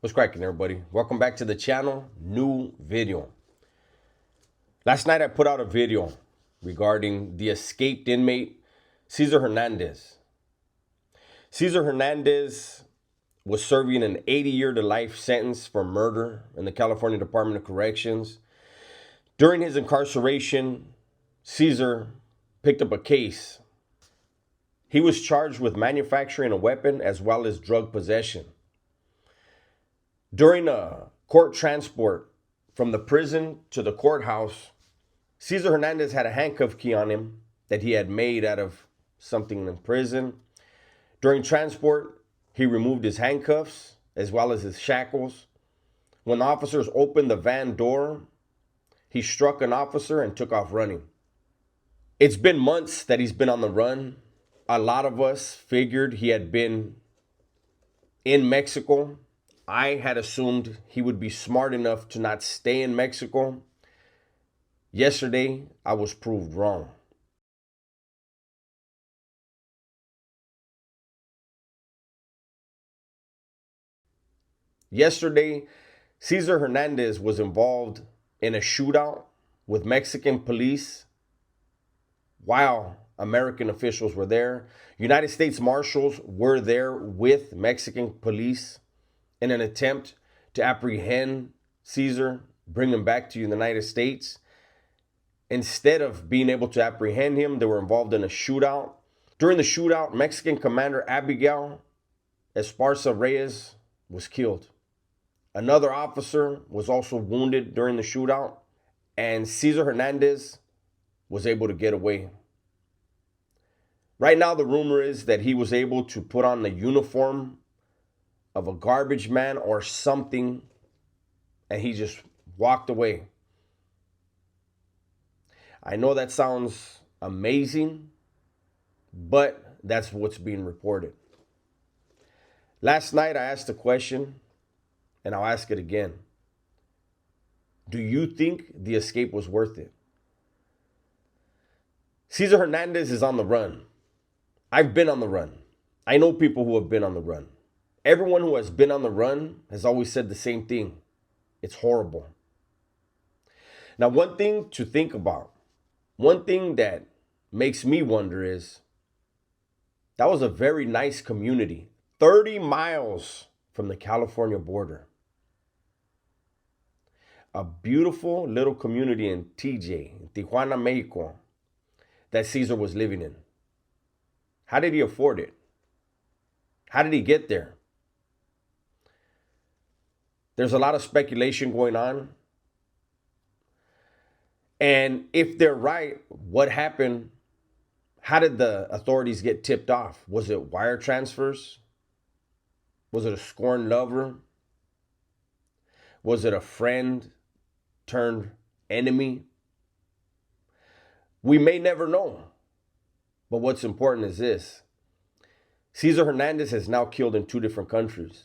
What's cracking, everybody? Welcome back to the channel. New video. Last night I put out a video regarding the escaped inmate Caesar Hernandez. Caesar Hernandez was serving an 80-year to life sentence for murder in the California Department of Corrections. During his incarceration, Caesar picked up a case. He was charged with manufacturing a weapon as well as drug possession. During a court transport from the prison to the courthouse, Caesar Hernandez had a handcuff key on him that he had made out of something in prison. During transport, he removed his handcuffs as well as his shackles. When the officers opened the van door, he struck an officer and took off running. It's been months that he's been on the run. A lot of us figured he had been in Mexico. I had assumed he would be smart enough to not stay in Mexico. Yesterday, I was proved wrong. Yesterday, Caesar Hernandez was involved in a shootout with Mexican police while American officials were there. United States Marshals were there with Mexican police in an attempt to apprehend Caesar, bring him back to the United States. Instead of being able to apprehend him, they were involved in a shootout. During the shootout, Mexican Commander Abigail Esparza Reyes was killed. Another officer was also wounded during the shootout, and Caesar Hernandez was able to get away. Right now, the rumor is that he was able to put on the uniform of a garbage man or something, and he just walked away. I know that sounds amazing, but that's what's being reported. Last night, I asked a question, and I'll ask it again. Do you think the escape was worth it? Caesar Hernandez is on the run. I've been on the run. I know people who have been on the run. Everyone who has been on the run has always said the same thing. It's horrible. Now, one thing to think about, one thing that makes me wonder is that was a very nice community, 30 miles from the California border. A beautiful little community in TJ, in Tijuana, Mexico, that Caesar was living in. How did he afford it? How did he get there? There's a lot of speculation going on. And if they're right, what happened? How did the authorities get tipped off? Was it wire transfers? Was it a scorned lover? Was it a friend turned enemy? We may never know. But what's important is this. Caesar Hernandez has now killed in 2 different countries.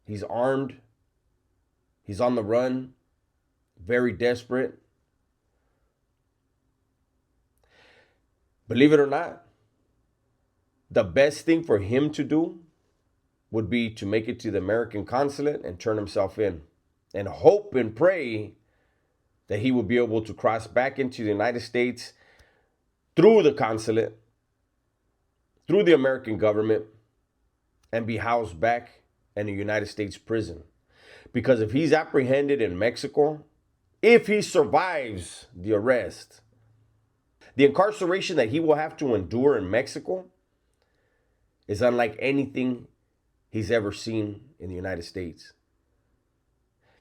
He's armed. He's on the run, very desperate. Believe it or not, the best thing for him to do would be to make it to the American consulate and turn himself in and hope and pray that he will be able to cross back into the United States through the consulate, through the American government, and be housed back in a United States prison. Because if he's apprehended in Mexico, if he survives the arrest, the incarceration that he will have to endure in Mexico is unlike anything he's ever seen in the United States.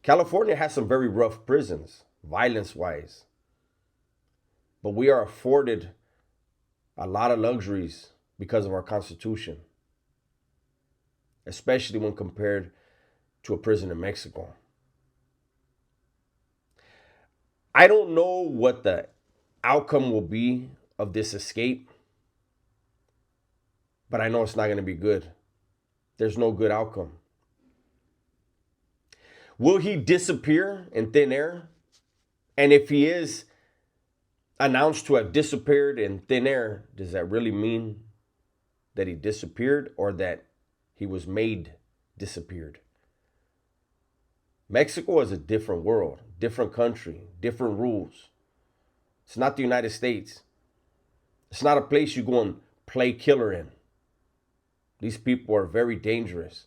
California has some very rough prisons, violence-wise. But we are afforded a lot of luxuries because of our Constitution, especially when compared to a prison in Mexico. I don't know what the outcome will be of this escape, but I know it's not going to be good. There's no good outcome. Will he disappear in thin air? And if he is announced to have disappeared in thin air, does that really mean that he disappeared or that he was made disappeared? Mexico is a different world, different country, different rules. It's not the United States. It's not a place you go and play killer in. These people are very dangerous.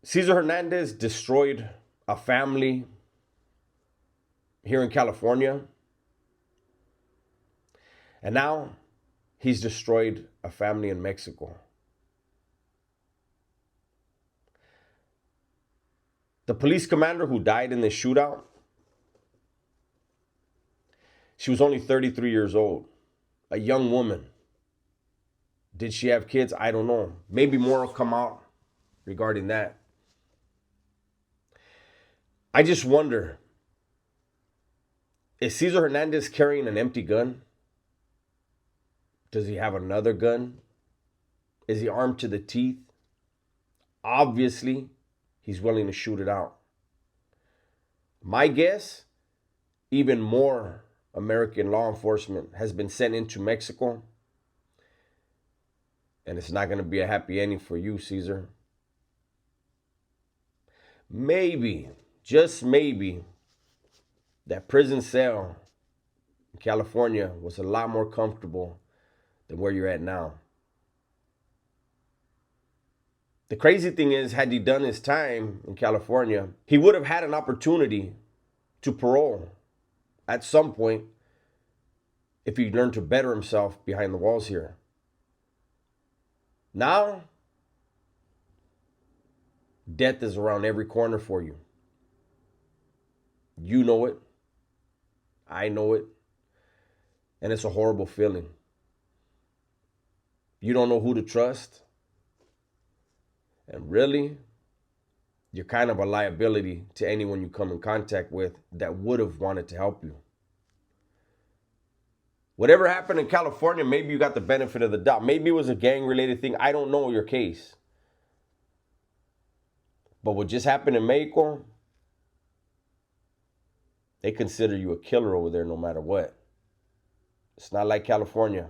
Caesar Hernandez destroyed a family here in California. And now he's destroyed a family in Mexico. The police commander who died in this shootout, she was only 33 years old, a young woman. Did she have kids? I don't know. Maybe more will come out regarding that. I just wonder, is Caesar Hernandez carrying an empty gun? Does he have another gun? Is he armed to the teeth? Obviously, he's willing to shoot it out. My guess, even more American law enforcement has been sent into Mexico. And it's not going to be a happy ending for you, Caesar. Maybe, just maybe, that prison cell in California was a lot more comfortable than where you're at now. The crazy thing is, had he done his time in California, he would have had an opportunity to parole at some point if he learned to better himself behind the walls here. Now, death is around every corner for you. You know it. I know it. And it's a horrible feeling. You don't know who to trust. And really, you're kind of a liability to anyone you come in contact with that would have wanted to help you. Whatever happened in California, maybe you got the benefit of the doubt. Maybe it was a gang-related thing. I don't know your case. But what just happened in Mexico, they consider you a killer over there no matter what. It's not like California.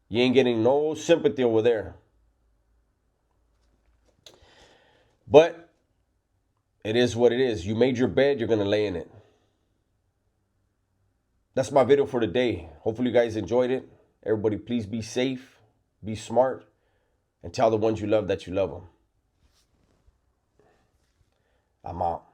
You ain't getting no sympathy over there. But it is what it is. You made your bed, you're going to lay in it. That's my video for today. Hopefully you guys enjoyed it. Everybody, please be safe, be smart, and tell the ones you love that you love them. I'm out.